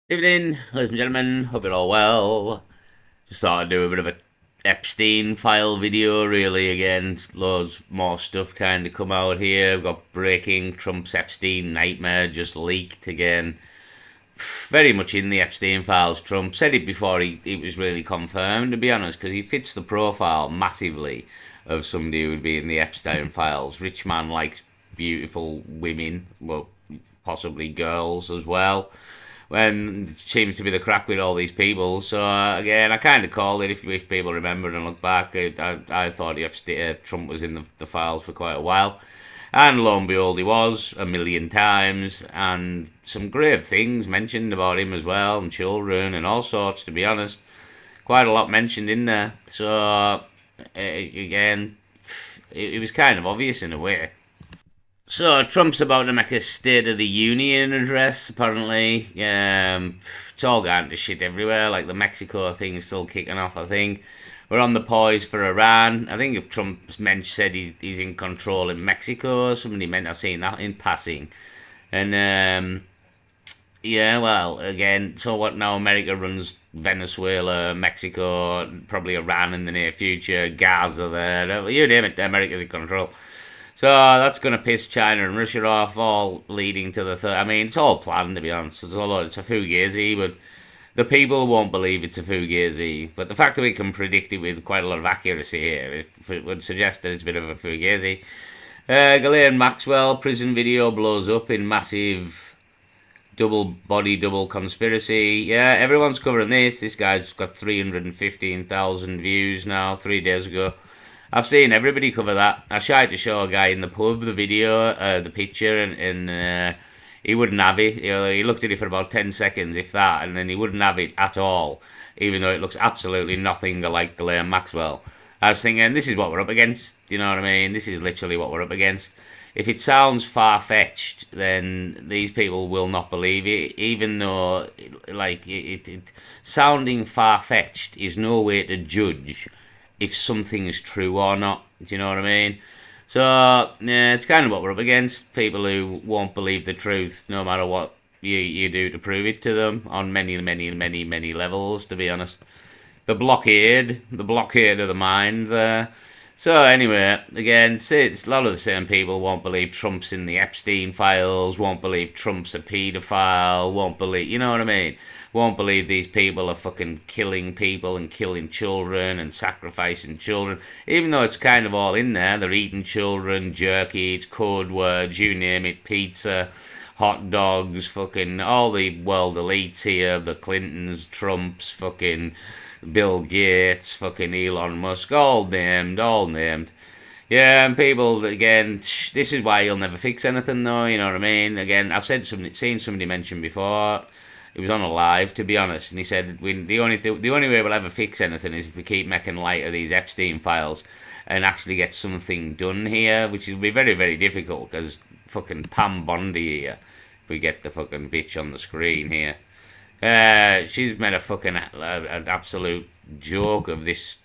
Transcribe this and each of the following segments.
Evening, ladies and gentlemen. Hope you're all well. Just thought I'd do a bit of a Epstein file video, really. Again, loads more stuff kind of come out here. We've got breaking Trump's Epstein nightmare just leaked again. Very much in the Epstein files. Trump said it before it was really confirmed, to be honest, because he fits the profile massively of somebody who would be in the Epstein files. Rich man likes beautiful women, well, possibly girls as well. When it seems to be the crack with all these people. So again, I kind of called it. If people remember and look back, I thought Trump was in the files for quite a while. And lo and behold, he was a million times, and some grave things mentioned about him as well, and children and all sorts. To be honest, quite a lot mentioned in there. So again, it was kind of obvious in a way. So Trump's about to make a State of the Union address. Apparently, it's all going to shit everywhere. Like the Mexico thing is still kicking off. I think we're on the poise for Iran. I think if Trump's said he's in control in Mexico, somebody meant I've seen that in passing. And yeah, well, again, so what now? America runs Venezuela, Mexico, probably Iran in the near future, Gaza there. You name it, America's in control. So that's going to piss China and Russia off, all leading to the third. I mean, it's all planned, to be honest. It's a fugazi, but the people won't believe it's a fugazi. But the fact that we can predict it with quite a lot of accuracy here it would suggest that it's a bit of a fugazi. Ghislaine Maxwell prison video blows up in massive double conspiracy. Yeah, everyone's covering this. This guy's got 315,000 views now, 3 days ago. I've seen everybody cover that. I tried to show a guy in the pub the video, the picture, and he wouldn't have it. He looked at it for about 10 seconds, if that, and then he wouldn't have it at all, even though it looks absolutely nothing like Ghislaine Maxwell. I was thinking, this is what we're up against. You know what I mean? This is literally what we're up against. If it sounds far-fetched, then these people will not believe it, even though, sounding far-fetched is no way to judge if something's true or not. Do you know what I mean? So, yeah, it's kind of what we're up against. People who won't believe the truth, no matter what you do to prove it to them, on many levels, to be honest. The blockade of the mind there. So anyway, again, it's a lot of the same people won't believe Trump's in the Epstein files, won't believe Trump's a paedophile, won't believe, you know what I mean? Won't believe these people are fucking killing people and killing children and sacrificing children, even though it's kind of all in there. They're eating children, jerky, it's code words, you name it, pizza, hot dogs, fucking all the world elites here, the Clintons, Trumps, fucking Bill Gates, fucking Elon Musk, all named, all named. Yeah, and people again. This is why you'll never fix anything, though. You know what I mean? Again, I've seen somebody mention before. It was on a live, to be honest, and he said the only way we'll ever fix anything is if we keep making light of these Epstein files and actually get something done here, which will be very difficult because fucking Pam Bondi here. If we get the fucking bitch on the screen here. She's made a fucking an absolute joke of this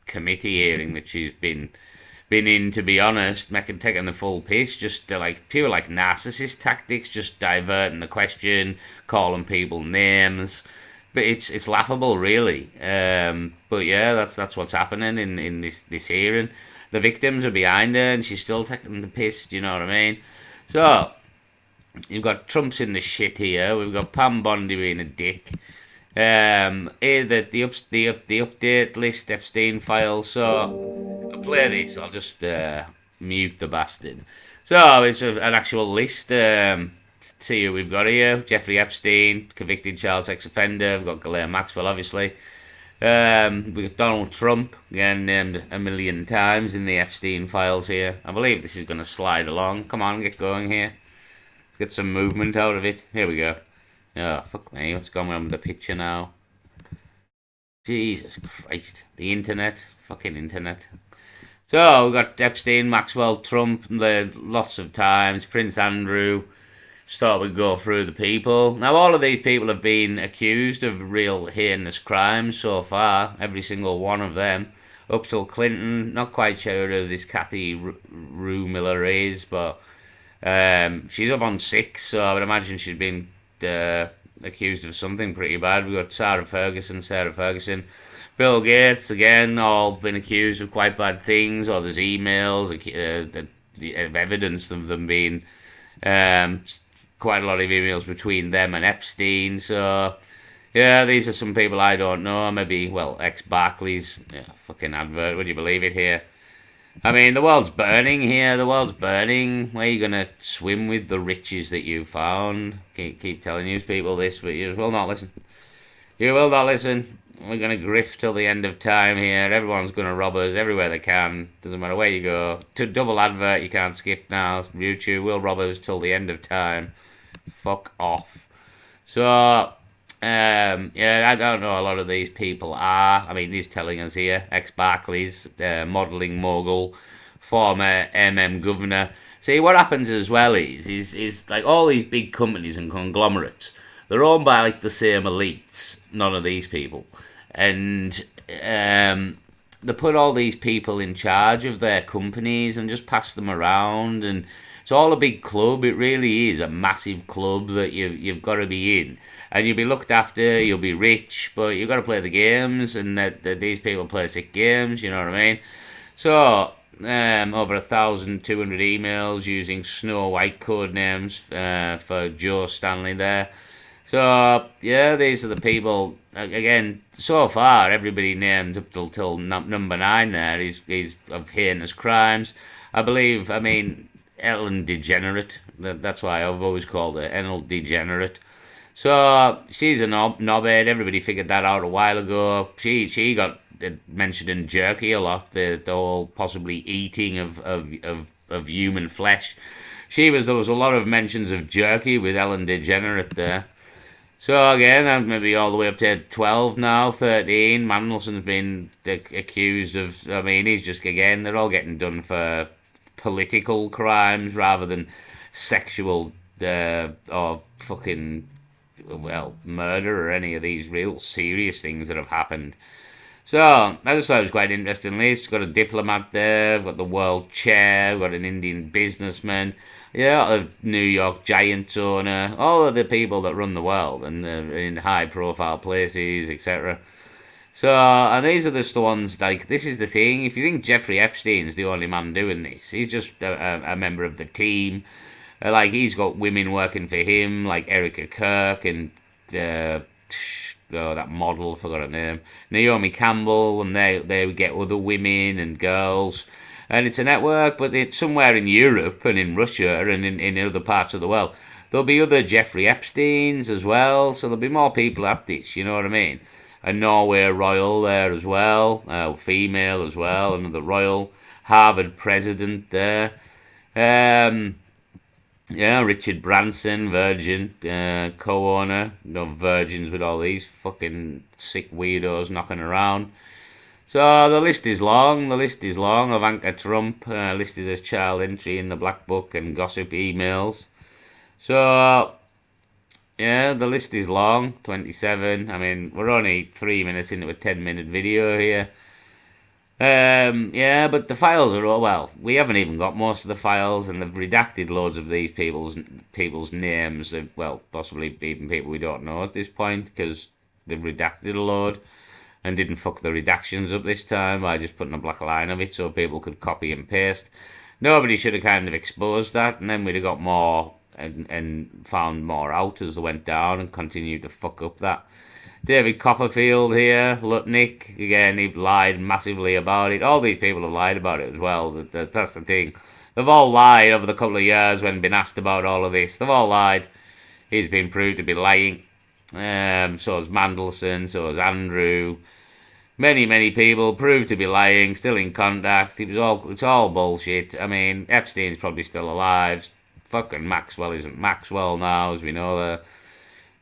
committee hearing that she's been in. To be honest, taking the full piss, just like pure like narcissist tactics, just diverting the question, calling people names. But it's laughable, really. But yeah, that's what's happening in this hearing. The victims are behind her, and she's still taking the piss. Do you know what I mean? So you've got Trump's in the shit here. We've got Pam Bondi being a dick. Here the update list Epstein file. So I'll play this. I'll just mute the bastard. So it's an actual list. See who we've got here: Jeffrey Epstein, convicted child sex offender. We've got Ghislaine Maxwell, obviously. We've got Donald Trump, again named a million times in the Epstein files here. I believe this is going to slide along. Come on, get going here. Get some movement out of it. Here we go. Oh, fuck me. What's going on with the picture now? Jesus Christ. The internet. Fucking internet. So, we've got Epstein, Maxwell, Trump, lots of times, Prince Andrew. Just thought we'd go through the people. Now, all of these people have been accused of real heinous crimes so far. Every single one of them. Up till Clinton. Not quite sure who this Kathy Rue Miller is, but she's up on 6, so I would imagine she's been accused of something pretty bad. We've got Sarah Ferguson. Bill Gates, again, all been accused of quite bad things, or there's emails, evidence of them being um, quite a lot of emails between them and Epstein. So, yeah, these are some people I don't know. Maybe, well, ex-Barclays. Yeah, fucking advert, would you believe it here? I mean, the world's burning here. The world's burning. Where are you going to swim with the riches that you found? Keep telling you people this, but you will not listen. You will not listen. We're going to grift till the end of time here. Everyone's going to rob us everywhere they can. Doesn't matter where you go. To double advert, you can't skip now. YouTube will rob us till the end of time. Fuck off. So, yeah, I don't know a lot of these people are. I mean, he's telling us here, ex-Barclays, modelling mogul, former governor. See, what happens as well is like all these big companies and conglomerates, they're owned by like the same elites, none of these people. And they put all these people in charge of their companies and just pass them around, and it's all a big club. It really is a massive club that you've got to be in, and you'll be looked after. You'll be rich, but you've got to play the games, and that these people play sick games. You know what I mean? So over 1,200 emails using Snow White code names for Joe Stanley there. So, yeah, these are the people. Again, so far, everybody named up till number 9 there is of heinous crimes. I believe, I mean, Ellen Degenerate. That's why I've always called her Ellen Degenerate. So, she's a knobhead. Everybody figured that out a while ago. She got mentioned in Jerky a lot, the whole possibly eating of human flesh. There was a lot of mentions of Jerky with Ellen Degenerate there. So again, that maybe all the way up to 12 now, 13. Mandelson's been accused of, I mean, he's just, again, they're all getting done for political crimes rather than sexual or fucking, well, murder or any of these real serious things that have happened. So, I just thought it was quite an interesting list. We've got a diplomat there, we've got the world chair, we've got an Indian businessman, yeah, a New York Giants owner, all of the people that run the world and in high profile places, etc. So, and these are just the ones, like, this is the thing. If you think Jeffrey Epstein's the only man doing this, he's just a member of the team. Like, he's got women working for him, like Erica Kirk and, that model, I forgot her name, Naomi Campbell, and they get other women and girls. And it's a network, but it's somewhere in Europe and in Russia and in other parts of the world. There'll be other Jeffrey Epsteins as well, so there'll be more people at this, you know what I mean? A Norway royal there as well, female as well, another royal, Harvard president there. Yeah, Richard Branson, Virgin, co-owner, Virgins with all these fucking sick weirdos knocking around. So the list is long. Ivanka Trump listed as child entry in the Black Book and gossip emails. So, yeah, the list is long, 27. I mean, we're only 3 minutes into a 10-minute video here. Yeah, but the files are all, well, we haven't even got most of the files, and they've redacted loads of these people's names. Well, possibly even people we don't know at this point, because they've redacted a load and didn't fuck the redactions up this time by just putting a black line of it so people could copy and paste. Nobody should have kind of exposed that, and then we'd have got more and found more out as they went down and continued to fuck up that. David Copperfield here, Lutnick, again, he lied massively about it. All these people have lied about it as well. That's the thing. They've all lied over the couple of years when been asked about all of this. They've all lied. He's been proved to be lying. So is Mandelson, so is Andrew. Many people proved to be lying, still in contact. It's all bullshit. I mean, Epstein's probably still alive. Fucking Maxwell isn't Maxwell now, as we know there.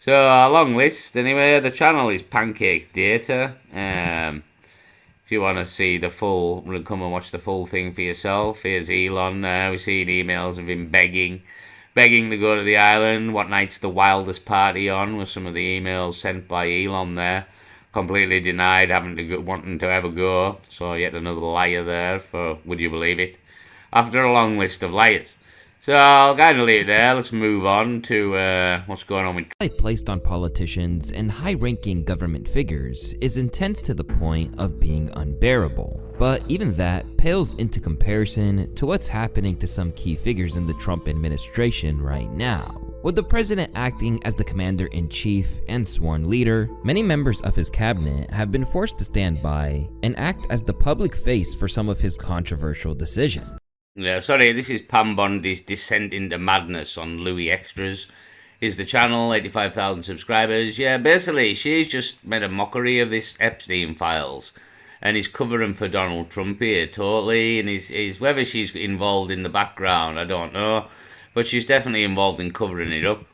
So, a long list. Anyway, the channel is Pancake Data. If you want to see the full, come and watch the full thing for yourself. Here's Elon there. We've seen emails of him begging to go to the island. What night's the wildest party on? Was some of the emails sent by Elon there. Completely denied wanting to ever go. So yet another liar there for, would you believe it? After a long list of liars. So I'll kind of leave it there. Let's move on to what's going on with. Placed on politicians and high-ranking government figures is intense to the point of being unbearable. But even that pales into comparison to what's happening to some key figures in the Trump administration right now. With the president acting as the commander-in-chief and sworn leader, many members of his cabinet have been forced to stand by and act as the public face for some of his controversial decisions. Yeah, sorry, this is Pam Bondi's Descent into Madness on Louis Extras. Is the channel, 85,000 subscribers. Yeah, basically, she's just made a mockery of this Epstein files. And he's covering for Donald Trump here, totally. And he's whether she's involved in the background, I don't know. But she's definitely involved in covering it up.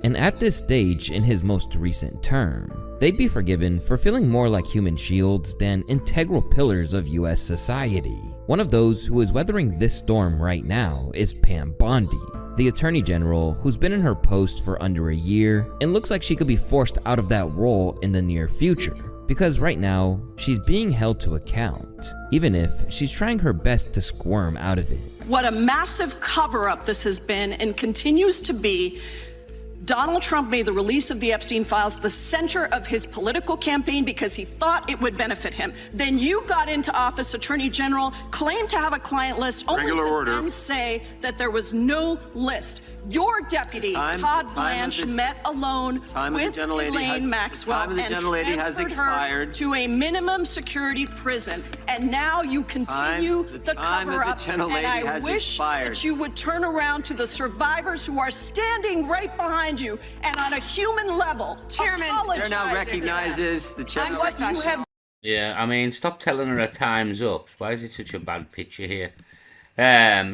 And at this stage in his most recent term, they'd be forgiven for feeling more like human shields than integral pillars of US society. One of those who is weathering this storm right now is Pam Bondi, the Attorney General who's been in her post for under a year and looks like she could be forced out of that role in the near future. Because right now, she's being held to account, even if she's trying her best to squirm out of it. What a massive cover-up this has been and continues to be. Donald Trump made the release of the Epstein files the center of his political campaign because he thought it would benefit him. Then you got into office, Attorney General, claimed to have a client list, only to then say that there was no list. Your deputy, Todd Blanche, met alone with Ghislaine Maxwell and transferred her to a minimum security prison. And now you continue the cover-up, and I wish that you would turn around to the survivors who are standing right behind you and on a human level, Chairman, apologize. now recognizes the chairman. What you have. Yeah, I mean, stop telling her time's up. Why is it such a bad picture here?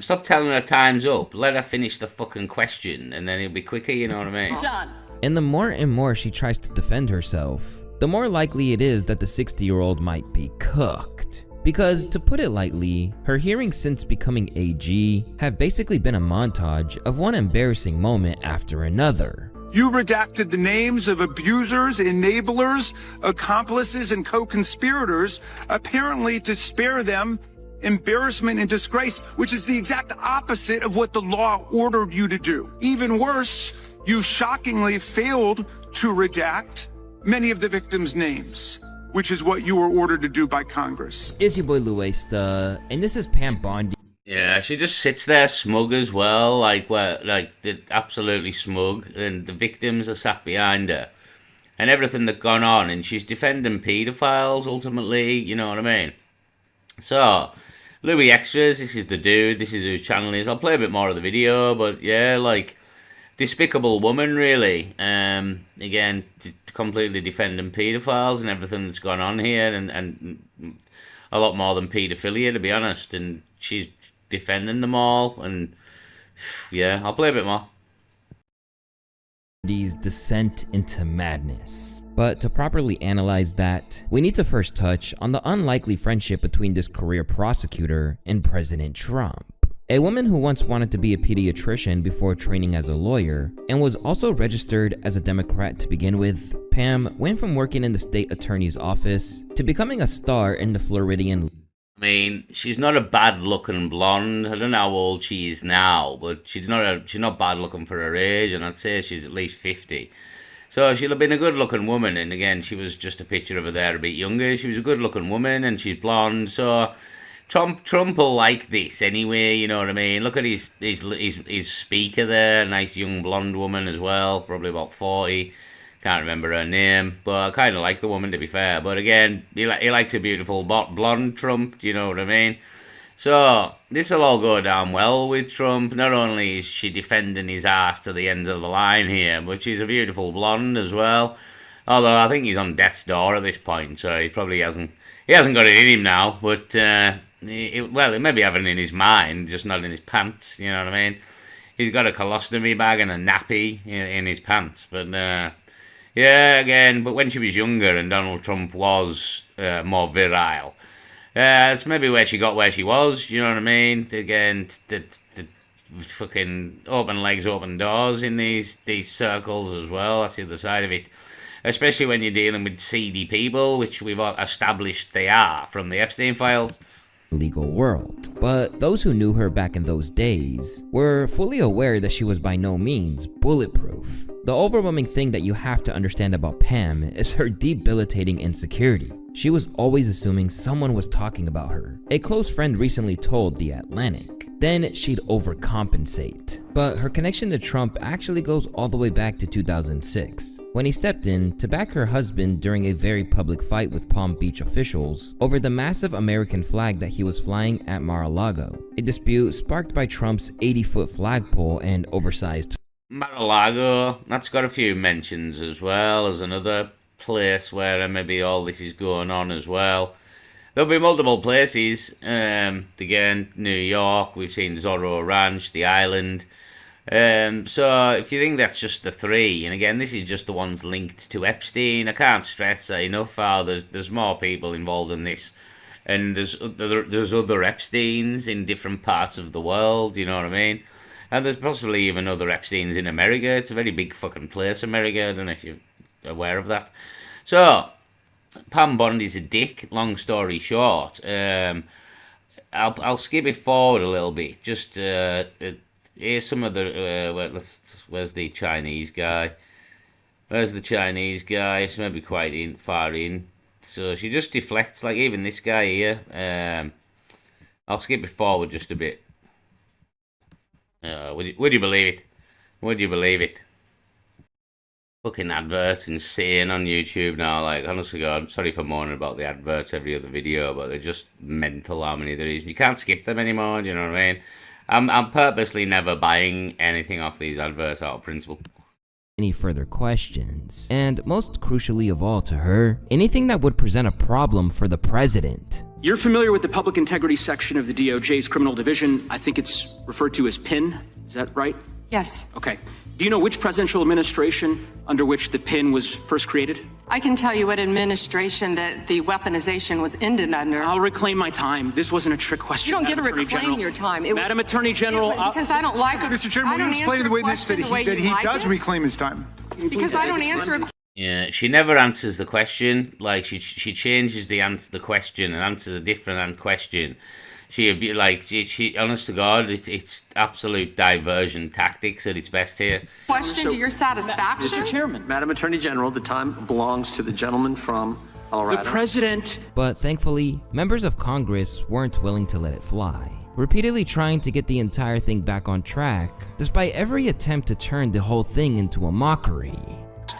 Stop telling her time's up. Let her finish the fucking question, and then it'll be quicker, you know what I mean? Done. And the more and more she tries to defend herself, the more likely it is that the 60-year-old might be cooked. Because, to put it lightly, her hearings since becoming AG have basically been a montage of one embarrassing moment after another. You redacted the names of abusers, enablers, accomplices, and co-conspirators, apparently to spare them embarrassment and disgrace, which is the exact opposite of what the law ordered you to do. Even worse, you shockingly failed to redact many of the victims' names, which is what you were ordered to do by Congress. It's your boy Luesta, and this is Pam Bondi. Yeah, she just sits there smug as well, absolutely smug, and the victims are sat behind her. And everything that's gone on, and she's defending paedophiles, ultimately, you know what I mean? So, Louis Extras, this is the dude, this is whose channel is. I'll play a bit more of the video, but yeah, despicable woman, really. Again, completely defending paedophiles and everything that's gone on here, and a lot more than paedophilia, to be honest. And she's defending them all, and yeah, I'll play a bit more. Bondi's descent into madness. But to properly analyze that, we need to first touch on the unlikely friendship between this career prosecutor and President Trump. A woman who once wanted to be a pediatrician before training as a lawyer, and was also registered as a Democrat to begin with, Pam went from working in the state attorney's office to becoming a star in the Floridian. I mean, she's not a bad-looking blonde. I don't know how old she is now, but she's not bad-looking for her age, and I'd say she's at least 50. So she'll have been a good-looking woman, and again, she was just a picture of her there a bit younger. She was a good-looking woman, and she's blonde, so Trump will like this anyway, you know what I mean? Look at his speaker there, nice young blonde woman as well, probably about 40. Can't remember her name, but I kind of like the woman, to be fair. But again, he likes a beautiful blonde Trump, do you know what I mean? So, this will all go down well with Trump. Not only is she defending his ass to the end of the line here, but she's a beautiful blonde as well. Although, I think he's on death's door at this point, so he probably hasn't got it in him now. But, he may be having it in his mind, just not in his pants, you know what I mean? He's got a colostomy bag and a nappy in his pants. But, yeah, again, but when she was younger and Donald Trump was more virile, that's maybe where she got where she was, you know what I mean? Again, the fucking open legs, open doors in these circles as well. That's the other side of it. Especially when you're dealing with seedy people, which we've established they are from the Epstein files. legal world. But those who knew her back in those days were fully aware that she was by no means bulletproof. The overwhelming thing that you have to understand about Pam is her debilitating insecurity. She was always assuming someone was talking about her. A close friend recently told The Atlantic. Then she'd overcompensate. But her connection to Trump actually goes all the way back to 2006. When he stepped in to back her husband during a very public fight with Palm Beach officials over the massive American flag that he was flying at Mar-a-Lago, a dispute sparked by Trump's 80-foot flagpole and oversized. Mar-a-Lago, that's got a few mentions as well as another place where maybe all this is going on as well. There'll be multiple places. Again, New York, we've seen Zorro Ranch, the island. So if you think that's just the three, and again, this is just the ones linked to Epstein, I can't stress that enough. How there's more people involved in this, and there's other Epsteins in different parts of the world. You know what I mean? And there's possibly even other Epsteins in America. It's a very big fucking place, America. I don't know if you're aware of that. So Pam Bondi's a dick. Long story short, I'll skip it forward a little bit. Just here's some of the. Where's the Chinese guy? Where's the Chinese guy? It's maybe quite far in. So she just deflects, like even this guy here. I'll skip it forward just a bit. Would you believe it? Would you believe it? Fucking adverts insane on YouTube now. Like, honestly, God, sorry for moaning about the adverts every other video, but they're just mental how many there is. You can't skip them anymore. Do you know what I mean? I'm purposely never buying anything off these adverts out of principle. Any further questions, and most crucially of all to her, anything that would present a problem for the president. You're familiar with the Public Integrity section of the DOJ's Criminal Division. I think it's referred to as PIN. Is that right? Yes. Okay. Do you know which presidential administration under which the PIN was first created? I can tell you what administration that the weaponization was ended under. I'll reclaim my time. This wasn't a trick question. You don't get to Madam Attorney reclaim General. your time. Madam Attorney General. Because I don't like it. Mr. Chairman, will you explain to the witness that he does reclaim his time? Because I don't answer a Yeah, she never answers the question. Like she changes the question and answers a different question. She honest to God, it's absolute diversion tactics at its best here. question to your satisfaction. Mr. Chairman. Madam Attorney General, the time belongs to the gentleman from Colorado. The president. But thankfully, members of Congress weren't willing to let it fly, repeatedly trying to get the entire thing back on track, despite every attempt to turn the whole thing into a mockery.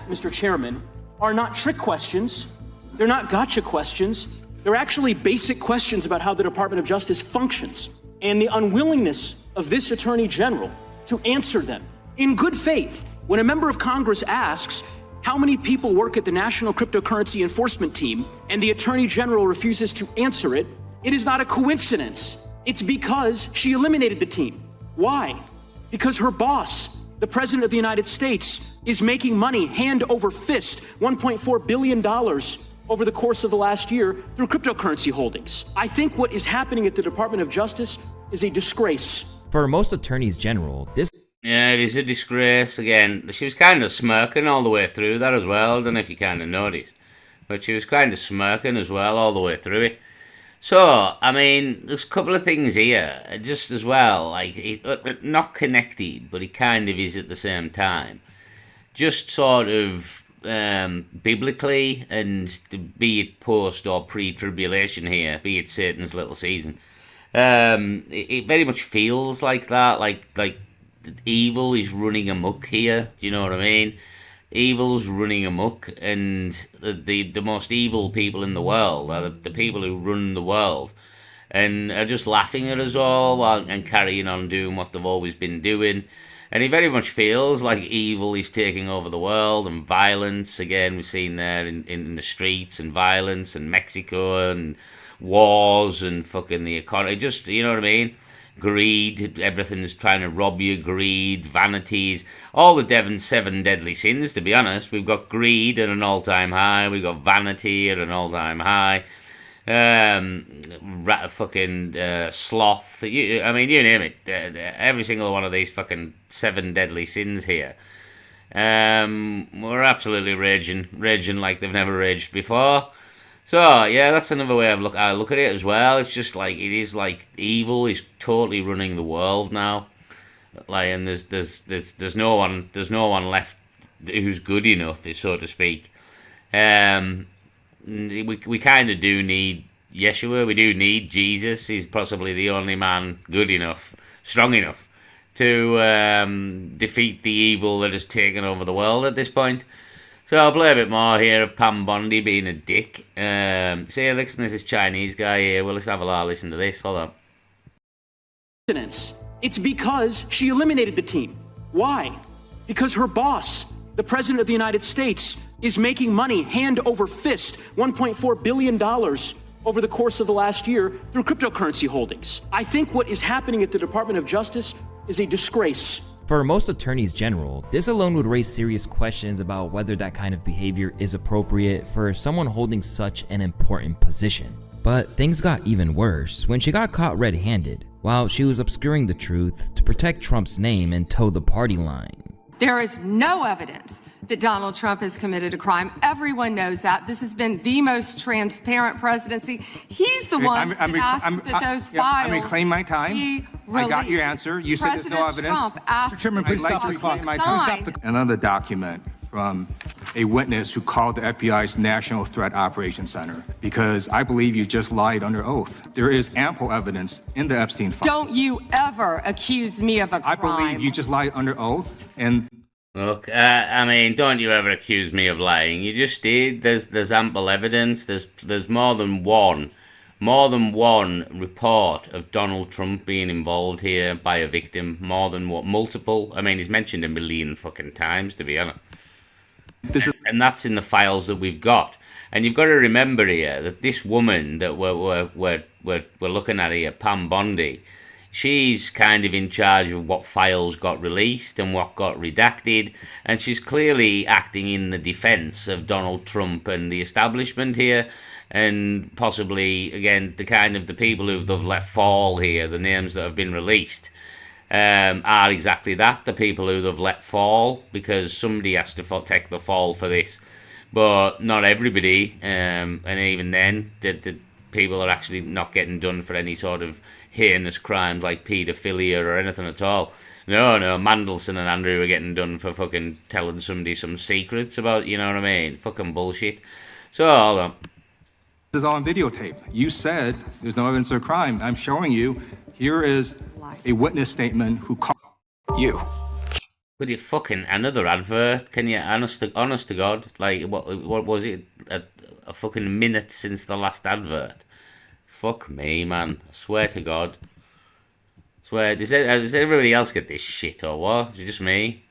Mr. Chairman, are not trick questions. They're not gotcha questions. They're actually basic questions about how the Department of Justice functions and the unwillingness of this Attorney General to answer them in good faith. When a member of Congress asks how many people work at the National Cryptocurrency Enforcement Team and the Attorney General refuses to answer it, it is not a coincidence. It's because she eliminated the team. Why? Because her boss, the President of the United States, is making money hand over fist, $1.4 billion over the course of the last year through cryptocurrency holdings. I think what is happening at the Department of Justice is a disgrace. For most attorneys general, this Yeah, it is a disgrace. Again, she was kind of smirking all the way through that as well. I don't know if you kind of noticed, but she was kind of smirking as well all the way through it. So, I mean, there's a couple of things here, just as well, like, not connected, but it kind of is at the same time. Just sort of biblically, and be it post or pre-tribulation here, be it Satan's little season, it very much feels like that, like evil is running amok here. Do you know what I mean? Evil's running amok, and the most evil people in the world are the people who run the world, and are just laughing at us all and carrying on doing what they've always been doing. And it very much feels like evil is taking over the world, and violence, again, we've seen there in the streets, and violence, and Mexico, and wars, and fucking the economy, just, you know what I mean? Greed, everything's trying to rob you, greed, vanities, all the seven deadly sins, to be honest. We've got greed at an all-time high, we've got vanity at an all-time high, sloth, I mean, you name it, every single one of these fucking seven deadly sins here. We're absolutely raging like they've never raged before. So yeah, that's another way I look at it as well. It's just like it is like evil is totally running the world now. Like, and there's no one left who's good enough, so to speak. Um, we kind of do need Yeshua. We do need Jesus. He's possibly the only man good enough, strong enough to defeat the evil that has taken over the world at this point. So I'll play a bit more here of Pam Bondi being a dick. See, listen to this Chinese guy here. Well, let's have a listen to this. Hold on. It's because she eliminated the team. Why? Because her boss, the President of the United States, is making money hand over fist, $1.4 billion over the course of the last year through cryptocurrency holdings. I think what is happening at the Department of Justice is a disgrace. For most attorneys general, this alone would raise serious questions about whether that kind of behavior is appropriate for someone holding such an important position. But things got even worse when she got caught red-handed while she was obscuring the truth to protect Trump's name and toe the party line. There is no evidence that Donald Trump has committed a crime. Everyone knows that. This has been the most transparent presidency. He's the one that asked that those files. I'm reclaim my time. I got your answer. You said there's no evidence. Trump asked Chairman, please stop the clock. Another document from a witness who called the FBI's National Threat Operations Center, because I believe you just lied under oath. There is ample evidence in the Epstein file. Don't you ever accuse me of a crime. I believe you just lied under oath. And look, I mean, don't you ever accuse me of lying. You just did. There's ample evidence. There's more than one report of Donald Trump being involved here by a victim. More than what? Multiple. I mean, he's mentioned a million fucking times, to be honest. And that's in the files that we've got. And you've got to remember here that this woman that we're looking at here, Pam Bondi, she's kind of in charge of what files got released and what got redacted, and she's clearly acting in the defense of Donald Trump and the establishment here, and possibly, again, the people who've let fall here, the names that have been released, are exactly that, the people who they've let fall, because somebody has to take the fall for this. But not everybody, and even then, the people are actually not getting done for any sort of heinous crimes like paedophilia or anything at all. No, Mandelson and Andrew are getting done for fucking telling somebody some secrets about, you know what I mean? Fucking bullshit. So, hold on. This is all on videotape. You said there's no evidence of a crime. I'm showing you. Here is a witness statement who called you. Could you fucking another advert? Can you, honest to God, like what was it? A fucking minute since the last advert. Fuck me, man. I swear to God. Swear. Does everybody else get this shit or what? Is it just me?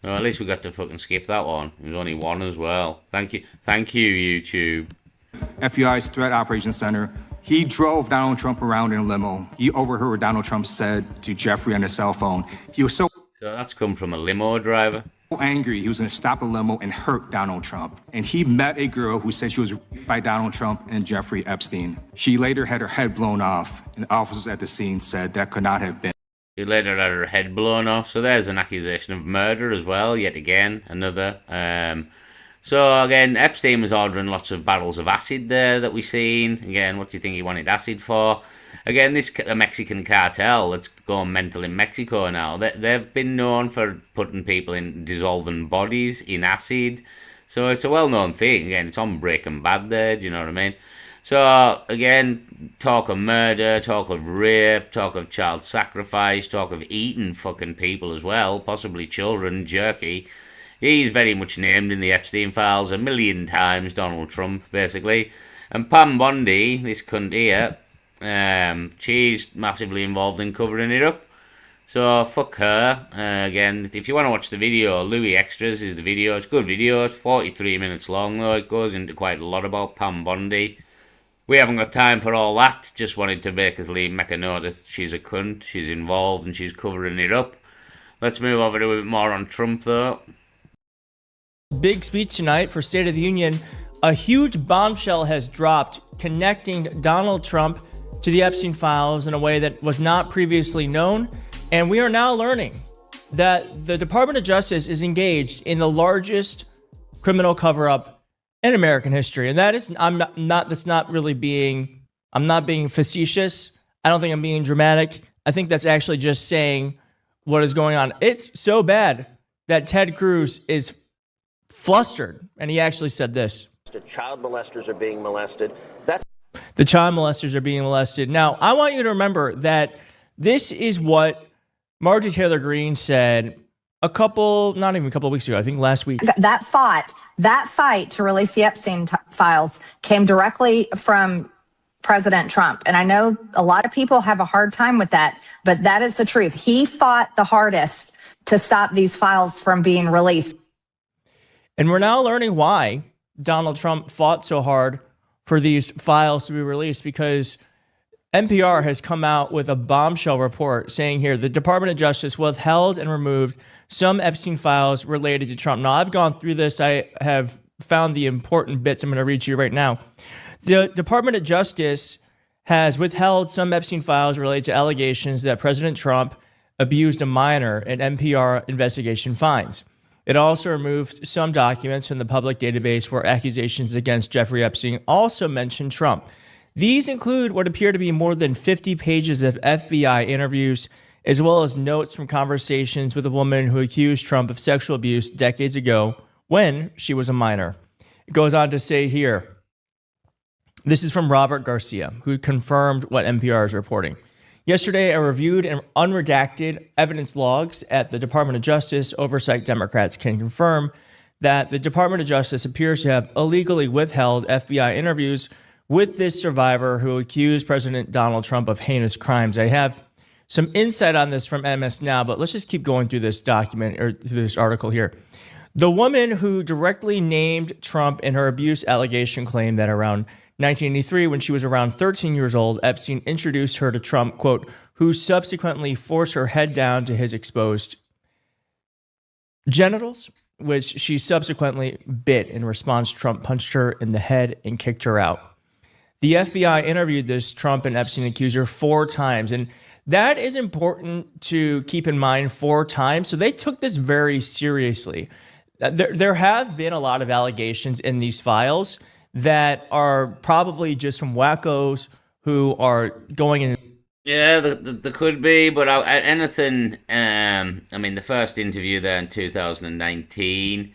No, at least we got to fucking skip that one. There's only one as well. Thank you, YouTube. FBI's Threat Operations Center. He drove Donald Trump around in a limo. He overheard what Donald Trump said to Jeffrey on his cell phone. He was so that's come from a limo driver. Angry, he was going to stop a limo and hurt Donald Trump. And he met a girl who said she was raped by Donald Trump and Jeffrey Epstein. She later had her head blown off, and officers at the scene said that could not have been. She later had her head blown off, so there's an accusation of murder as well, yet again, another. So again, Epstein was ordering lots of barrels of acid there that we've seen. Again, what do you think he wanted acid for? Again, a Mexican cartel that's going mental in Mexico now. They've been known for putting people in, dissolving bodies in acid. So it's a well-known thing. Again, it's on Breaking Bad there, do you know what I mean? So, again, talk of murder, talk of rape, talk of child sacrifice, talk of eating fucking people as well, possibly children, jerky. He's very much named in the Epstein files a million times, Donald Trump, basically. And Pam Bondi, this cunt here, she's massively involved in covering it up. So fuck her. Again, if you want to watch the video, Louis Extras is the video. It's a good video. It's 43 minutes long though. It goes into quite a lot about Pam Bondi. We haven't got time for all that. Just wanted to make a note that she's a cunt. She's involved and she's covering it up. Let's move over to a bit more on Trump though. Big speech tonight for State of the Union. A huge bombshell has dropped connecting Donald Trump to the Epstein files in a way that was not previously known. And we are now learning that the Department of Justice is engaged in the largest criminal cover-up in American history. And that is, I'm not that's not really being, I'm not being facetious. I don't think I'm being dramatic. I think that's actually just saying what is going on. It's so bad that Ted Cruz is flustered. And he actually said this. Child molesters are being molested. The child molesters are being molested. Now, I want you to remember that this is what Marjorie Taylor Greene said not even a couple of weeks ago, I think last week. That fight to release the Epstein files came directly from President Trump. And I know a lot of people have a hard time with that, but that is the truth. He fought the hardest to stop these files from being released. And we're now learning why Donald Trump fought so hard for these files to be released, because NPR has come out with a bombshell report saying here the Department of Justice withheld and removed some Epstein files related to Trump. Now, I've gone through this. I have found the important bits I'm going to read to you right now. The Department of Justice has withheld some Epstein files related to allegations that President Trump abused a minor, an NPR investigation finds. It also removed some documents from the public database where accusations against Jeffrey Epstein also mention Trump. These include what appear to be more than 50 pages of FBI interviews, as well as notes from conversations with a woman who accused Trump of sexual abuse decades ago when she was a minor. It goes on to say here, this is from Robert Garcia, who confirmed what NPR is reporting. Yesterday, I reviewed and unredacted evidence logs at the Department of Justice. Oversight Democrats can confirm that the Department of Justice appears to have illegally withheld FBI interviews with this survivor who accused President Donald Trump of heinous crimes. I have some insight on this from MS Now, but let's just keep going through this document or through this article here. The woman who directly named Trump in her abuse allegation claimed that around 1983, when she was around 13 years old, Epstein introduced her to Trump, quote, who subsequently forced her head down to his exposed genitals, which she subsequently bit. In response, Trump punched her in the head and kicked her out. The FBI interviewed this Trump and Epstein accuser 4 times, and that is important to keep in mind, 4 times. So they took this very seriously. There have been a lot of allegations in these files that are probably just from wackos who are going in. Yeah, there could be, but anything. I mean, the first interview there in 2019.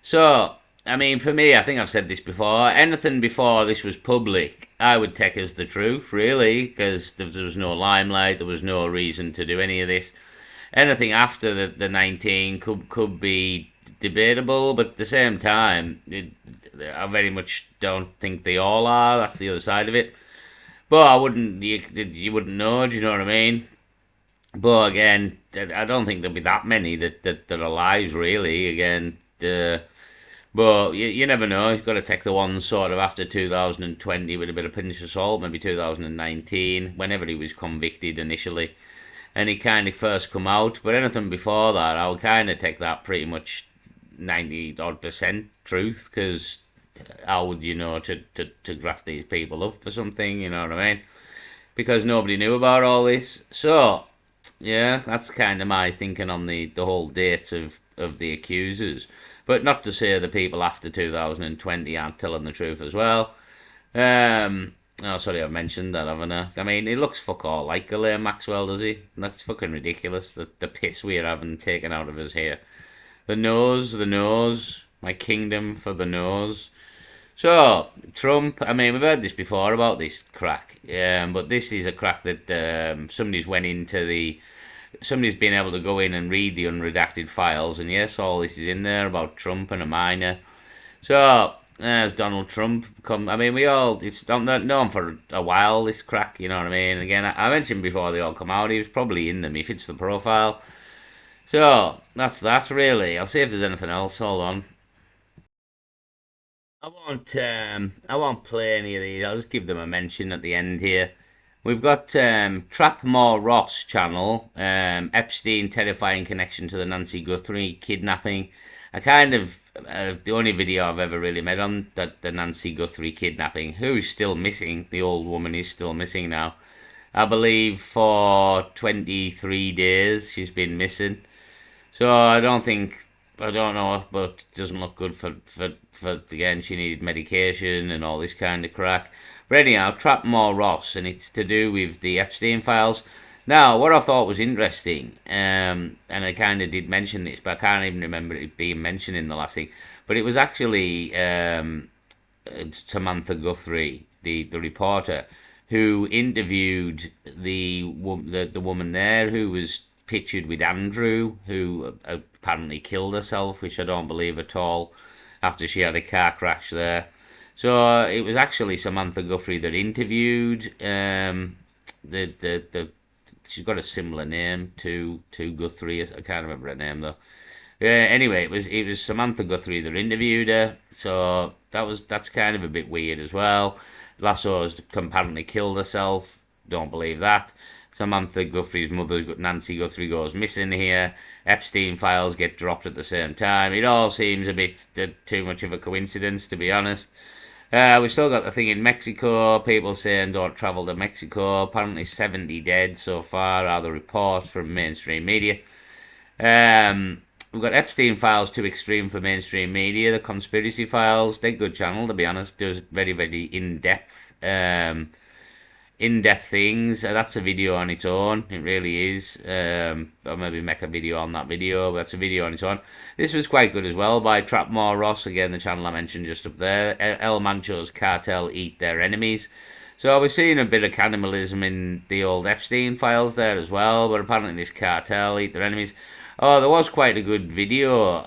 So, I mean, for me, I think I've said this before. Anything before this was public, I would take as the truth, really, because there was no limelight, there was no reason to do any of this. Anything after the 19 could be debatable, but at the same time, I very much don't think they all are. That's the other side of it. But I wouldn't, you wouldn't know, do you know what I mean? But again, I don't think there'll be that many that are lies, really. Again, but you never know. You've got to take the ones sort of after 2020 with a bit of pinch of salt, maybe 2019, whenever he was convicted initially. And he kind of first come out. But anything before that, I would kind of take that pretty much 90% truth, because how would you know to graft these people up for something, you know what I mean? Because nobody knew about all this. So, yeah, that's kind of my thinking on the whole dates of the accusers. But not to say the people after 2020 aren't telling the truth as well. Oh, sorry, I've mentioned that, haven't I? I mean, he looks fuck all like Ghislaine Maxwell, does he? That's fucking ridiculous, the piss we're having taken out of his hair. The nose, my kingdom for the nose. So, Trump, I mean, we've heard this before about this crack, but this is a crack that somebody's been able to go in and read the unredacted files, and yes, all this is in there about Trump and a minor. So, as Donald Trump come, I mean, it's known for a while, this crack, you know what I mean? Again, I mentioned before they all come out, he was probably in them, he fits the profile. So, that's that, really. I'll see if there's anything else, hold on. I won't play any of these. I'll just give them a mention at the end here. We've got Trapmore Ross channel, Epstein terrifying connection to the Nancy Guthrie kidnapping. I kind of the only video I've ever really made on the Nancy Guthrie kidnapping, who's still missing. The old woman is still missing now. I believe for 23 days she's been missing. So I don't think I don't know, but it doesn't look good for again, she needed medication and all this kind of crack. But anyhow, Trapmore Ross, and it's to do with the Epstein files. Now, what I thought was interesting, and I kind of did mention this, but I can't even remember it being mentioned in the last thing, but it was actually Samantha Guthrie, the reporter, who interviewed the woman there who was pictured with Andrew, who apparently killed herself, which I don't believe at all, after she had a car crash there. So it was actually Samantha Guthrie that interviewed the she's got a similar name to Guthrie. I can't remember her name though. Anyway, it was Samantha Guthrie that interviewed her, so that's kind of a bit weird as well. Lasso's apparently killed herself. Don't believe that. Samantha Guthrie's mother, Nancy Guthrie, goes missing here. Epstein files get dropped at the same time. It all seems a bit too much of a coincidence, to be honest. We've still got the thing in Mexico. People saying don't travel to Mexico. Apparently 70 dead so far are the reports from mainstream media. We've got Epstein files too extreme for mainstream media. The conspiracy files, they're a good channel, to be honest. Does very, very in-depth things. That's a video on its own. It really is. I'll maybe make a video on that video, but that's a video on its own. This was quite good as well by Trapmore Ross, again the channel I mentioned just up there. El Mancho's Cartel Eat Their Enemies. So we're seeing a bit of cannibalism in the old Epstein files there as well, but apparently this cartel eat their enemies. Oh, there was quite a good video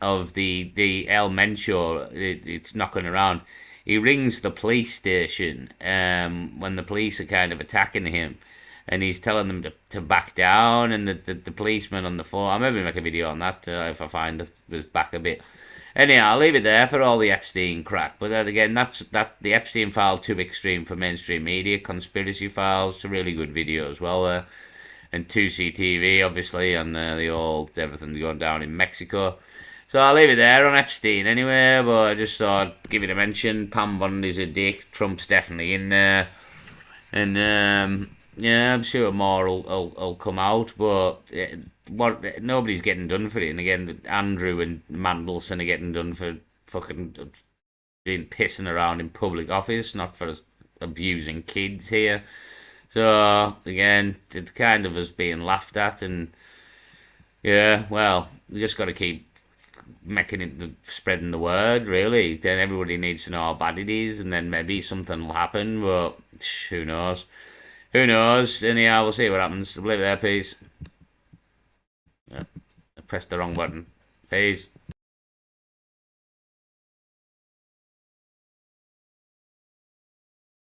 of the El Mencho. It's knocking around. He rings the police station when the police are kind of attacking him, and he's telling them to back down, and the policeman on the phone. I'll maybe make a video on that if I find it was back a bit. Anyhow, I'll leave it there for all the Epstein crack. But again, that's the Epstein file too extreme for mainstream media. Conspiracy files, it's a really good video as well there. And 2CTV, obviously, and the old everything going down in Mexico. So I'll leave it there on Epstein anyway, but I just thought I'd give it a mention. Pam Bondi's a dick. Trump's definitely in there. And, yeah, I'm sure more will come out, but nobody's getting done for it. And again, Andrew and Mandelson are getting done for fucking being pissing around in public office, not for abusing kids here. So, again, it kind of is being laughed at, and yeah, well, you just got to keep making it, spreading the word, really. Then everybody needs to know how bad it is, and then maybe something will happen, but who knows? Who knows? Anyhow, we'll see what happens. I'll leave it there, peace. Yeah, I pressed the wrong button. Peace.